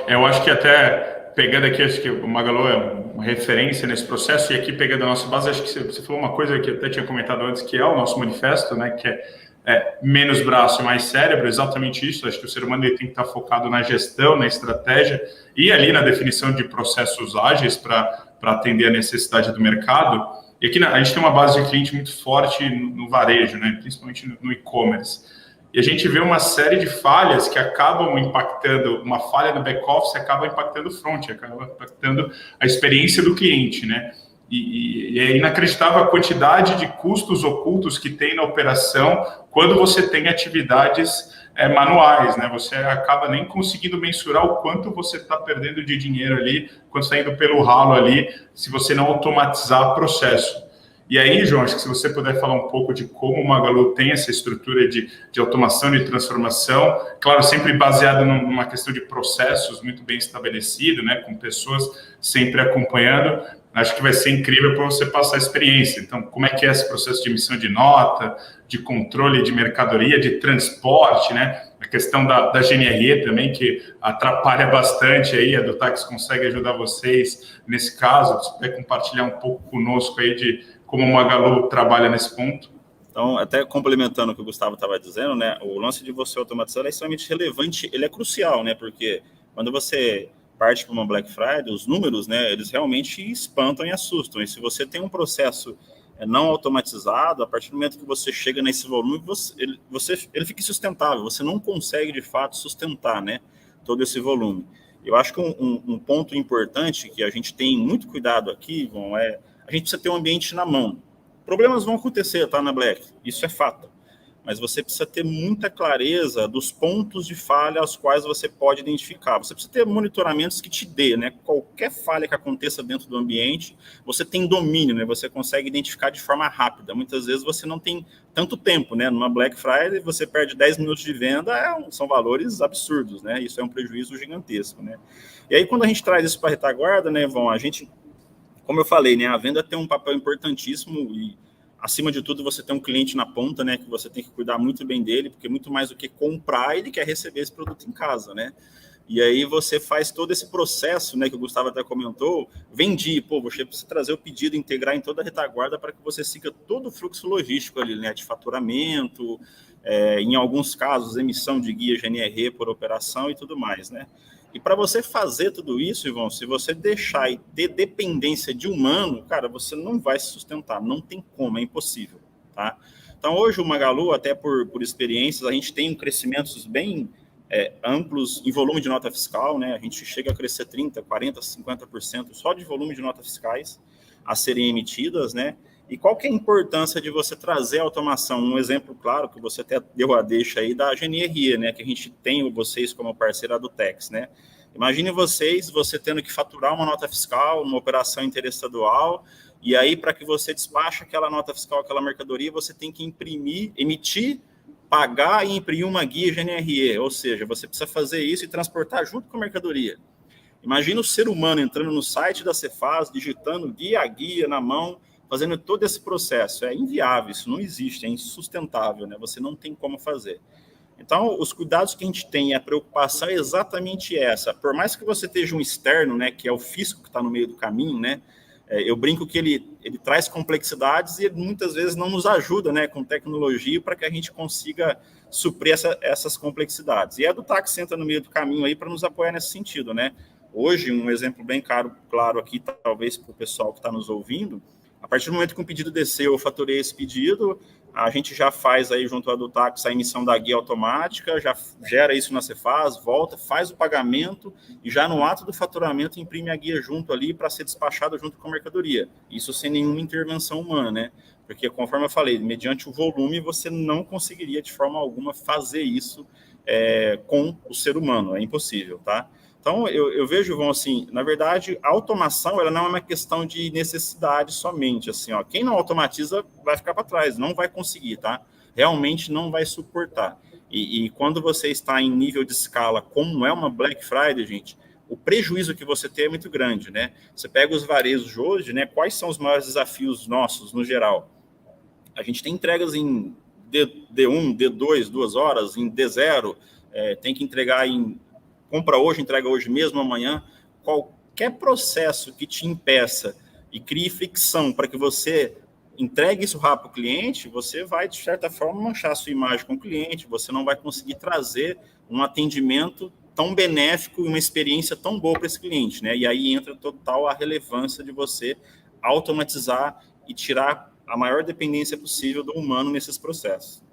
Eu acho que até pegando aqui, acho que o Magalu é uma referência nesse processo, e aqui pegando a nossa base, acho que você falou uma coisa que eu até tinha comentado antes, que é o nosso manifesto, né, que é menos braço e mais cérebro, exatamente isso. Acho que o ser humano ele tem que estar focado na gestão, na estratégia e ali na definição de processos ágeis para atender a necessidade do mercado. E aqui a gente tem uma base de cliente muito forte no varejo, né, principalmente no e-commerce. E a gente vê uma série de falhas que acabam impactando, uma falha no back-office acaba impactando o front, acaba impactando a experiência do cliente, né? E é inacreditável a quantidade de custos ocultos que tem na operação quando você tem atividades manuais, né? Você acaba nem conseguindo mensurar o quanto você está perdendo de dinheiro ali, quanto está indo pelo ralo ali, se você não automatizar o processo. E aí, João, acho que se você puder falar um pouco de como o Magalu tem essa estrutura de automação e transformação, claro, sempre baseado numa questão de processos muito bem estabelecido, né, com pessoas sempre acompanhando, acho que vai ser incrível para você passar a experiência. Então, como é que é esse processo de emissão de nota, de controle de mercadoria, de transporte, né? A questão da GNRE também, que atrapalha bastante aí, a do Táxi consegue ajudar vocês nesse caso. Se puder compartilhar um pouco conosco aí de como o Magalu trabalha nesse ponto. Então, até complementando o que o Gustavo estava dizendo, né, o lance de você automatizar é extremamente relevante, ele é crucial, né, porque quando você parte para uma Black Friday, os números, né, eles realmente espantam e assustam. E se você tem um processo não automatizado, a partir do momento que você chega nesse volume, ele fica insustentável, você não consegue, de fato, sustentar, né, todo esse volume. Eu acho que um ponto importante que a gente tem muito cuidado aqui, Ivan, a gente precisa ter um ambiente na mão. Problemas vão acontecer, tá, na Black, isso é fato. Mas você precisa ter muita clareza dos pontos de falha aos quais você pode identificar. Você precisa ter monitoramentos que te dê, né? Qualquer falha que aconteça dentro do ambiente, você tem domínio, né? Você consegue identificar de forma rápida. Muitas vezes você não tem tanto tempo, né? Numa Black Friday, você perde 10 minutos de venda, são valores absurdos, né? Isso é um prejuízo gigantesco, né? E aí, quando a gente traz isso para a retaguarda, né, Ivon, a gente, como eu falei, né, a venda tem um papel importantíssimo e, acima de tudo, você tem um cliente na ponta, né, que você tem que cuidar muito bem dele, porque muito mais do que comprar, ele quer receber esse produto em casa, né? E aí você faz todo esse processo, né, que o Gustavo até comentou, você precisa trazer o pedido, integrar em toda a retaguarda para que você siga todo o fluxo logístico ali, né, de faturamento, em alguns casos, emissão de guia GNR por operação e tudo mais, né? E para você fazer tudo isso, Ivan, se você deixar e ter dependência de humano, cara, você não vai se sustentar, não tem como, é impossível, tá? Então, hoje o Magalu, até por experiências, a gente tem crescimentos bem amplos em volume de nota fiscal, né? A gente chega a crescer 30%, 40%, 50% só de volume de notas fiscais a serem emitidas, né? E qual que é a importância de você trazer a automação? Um exemplo claro, que você até deu a deixa aí, da GNRE, né? Que a gente tem vocês como parceira do Tex, né? Imagine você tendo que faturar uma nota fiscal, uma operação interestadual, e aí para que você despache aquela nota fiscal, aquela mercadoria, você tem que emitir, pagar e imprimir uma guia GNRE, ou seja, você precisa fazer isso e transportar junto com a mercadoria. Imagina o ser humano entrando no site da Cefaz, digitando guia a guia na mão, fazendo todo esse processo. É inviável, isso não existe, é insustentável, né? Você não tem como fazer. Então, os cuidados que a gente tem, a preocupação é exatamente essa. Por mais que você esteja um externo, né, que é o fisco que está no meio do caminho, né, eu brinco que ele traz complexidades e muitas vezes não nos ajuda, né, com tecnologia para que a gente consiga suprir essas complexidades. E a do táxi entra no meio do caminho aí para nos apoiar nesse sentido, né? Hoje, um exemplo bem claro aqui, talvez para o pessoal que está nos ouvindo, a partir do momento que um pedido desceu, eu faturei esse pedido, a gente já faz aí junto ao do táxi a emissão da guia automática, já gera isso na Cefaz, volta, faz o pagamento e já no ato do faturamento imprime a guia junto ali para ser despachado junto com a mercadoria. Isso sem nenhuma intervenção humana, né? Porque, conforme eu falei, mediante o volume, você não conseguiria de forma alguma fazer isso com o ser humano, é impossível, tá? Então, eu vejo, João, assim, na verdade, a automação ela não é uma questão de necessidade somente, assim, ó, quem não automatiza vai ficar para trás, não vai conseguir, tá? Realmente não vai suportar. E quando você está em nível de escala, como é uma Black Friday, gente, o prejuízo que você tem é muito grande, né? Você pega os varejos de hoje, né? Quais são os maiores desafios nossos, no geral? A gente tem entregas em D1, D2, 2 horas, em D0, tem que entregar em compra hoje, entrega hoje mesmo, amanhã, qualquer processo que te impeça e crie fricção para que você entregue isso rápido para o cliente, você vai, de certa forma, manchar a sua imagem com o cliente, você não vai conseguir trazer um atendimento tão benéfico e uma experiência tão boa para esse cliente, né? E aí entra total a relevância de você automatizar e tirar a maior dependência possível do humano nesses processos.